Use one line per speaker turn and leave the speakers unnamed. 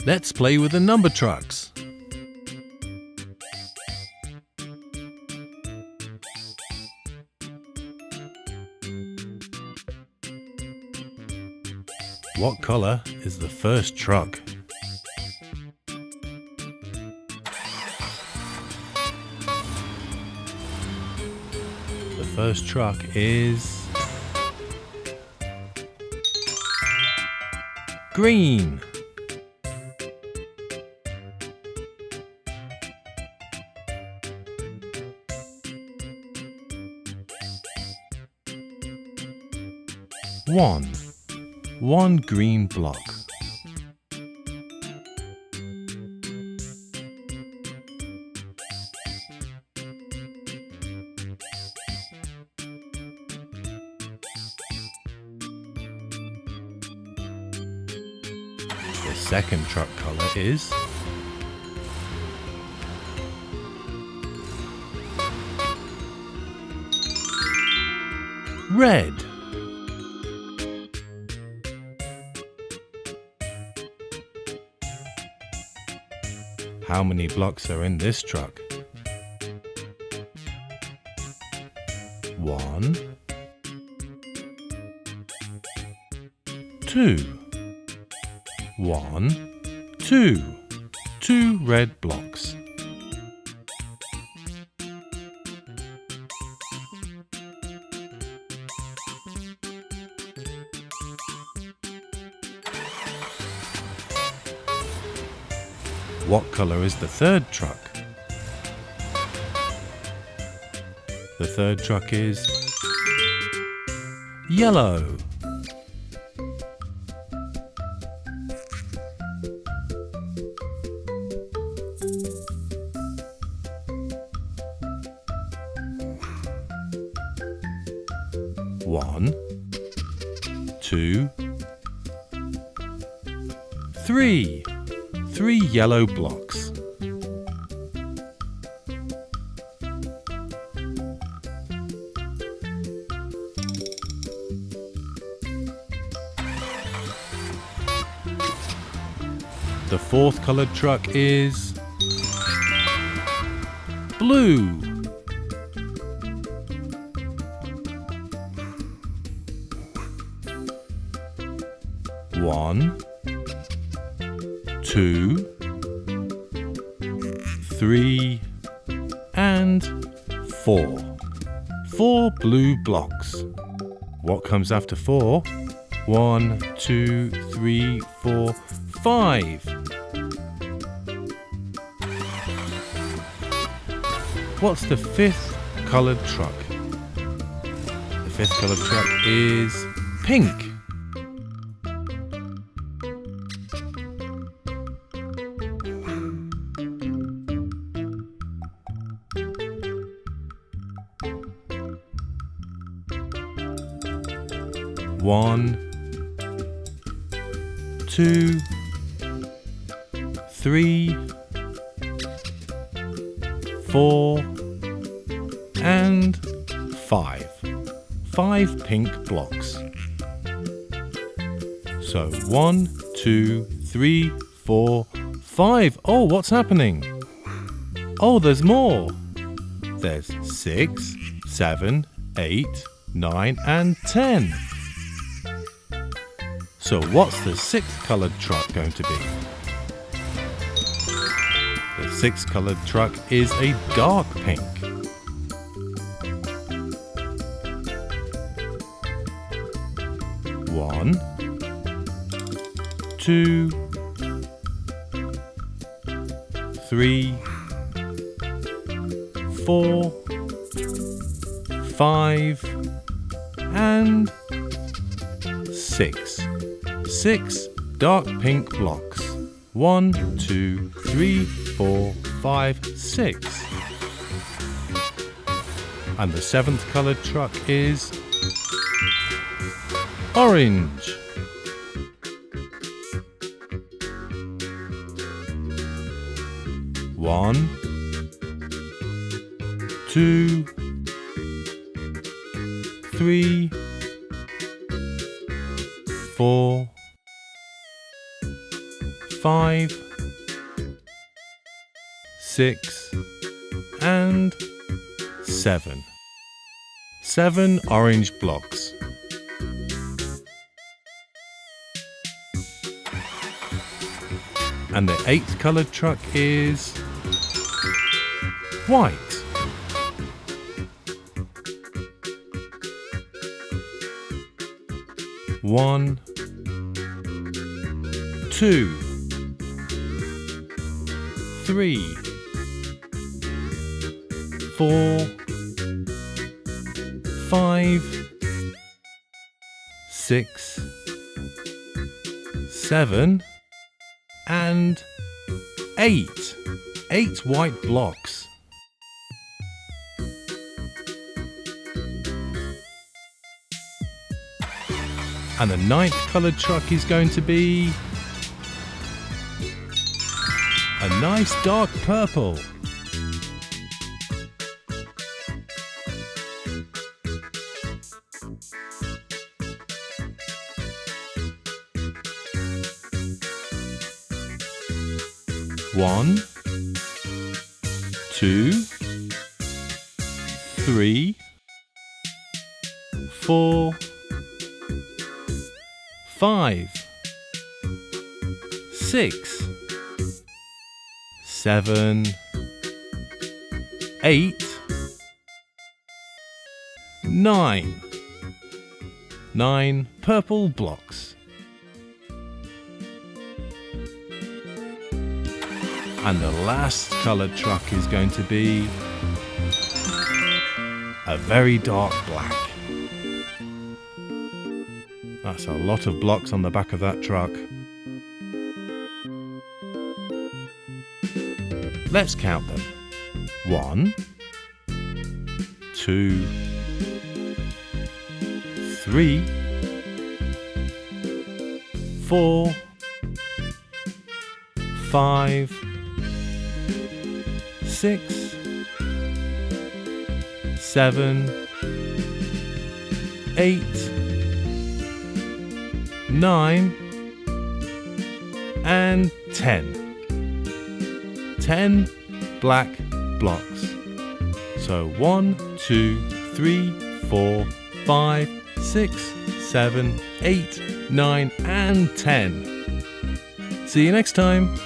Let's play with the number trucks. What color is the first truck? The first truck is green. One green block. The second truck color is red. How many blocks are in this truck? 1, 2. 1, 2. 2 red blocks. What color is the third truck? The third truck is yellow. One, 2, 3. 3 yellow blocks. The fourth colored truck is blue. One, 2, 3, and 4. 4 blue blocks. What comes after 4? 1, 2, 3, 4, 5. What's the fifth colored truck? The fifth colored truck is pink. One, 2, 3, 4, and 5. 5 pink blocks. So 1, 2, 3, 4, 5. Oh, what's happening? Oh, there's more. There's 6, 7, 8, 9, and 10. So what's the sixth colored truck going to be? The sixth colored truck is a dark pink. One, 2, 3, 4, 5, and 6. 6 dark pink blocks. 1, 2, 3, 4, 5, 6. And the seventh colored truck is orange. One, 2, 3, 4, 5, 6, and 7. 7 orange blocks. And the 8th coloured truck is white. One, 2, 3, 4, 5, 6, 7, and 8. 8 white blocks. And the 9th coloured truck is going to be a nice dark purple. One, 2, 3, 4, 5, 6, 7, 8, 9. 9 purple blocks. And the last coloured truck is going to be a very dark black. That's a lot of blocks on the back of that truck. Let's count them. 1, 2, 3, 4, 5, 6, 7, 8, 9, and 10. 10 black blocks. So 1, 2, 3, 4, 5, 6, 7, 8, 9, and 10. See you next time.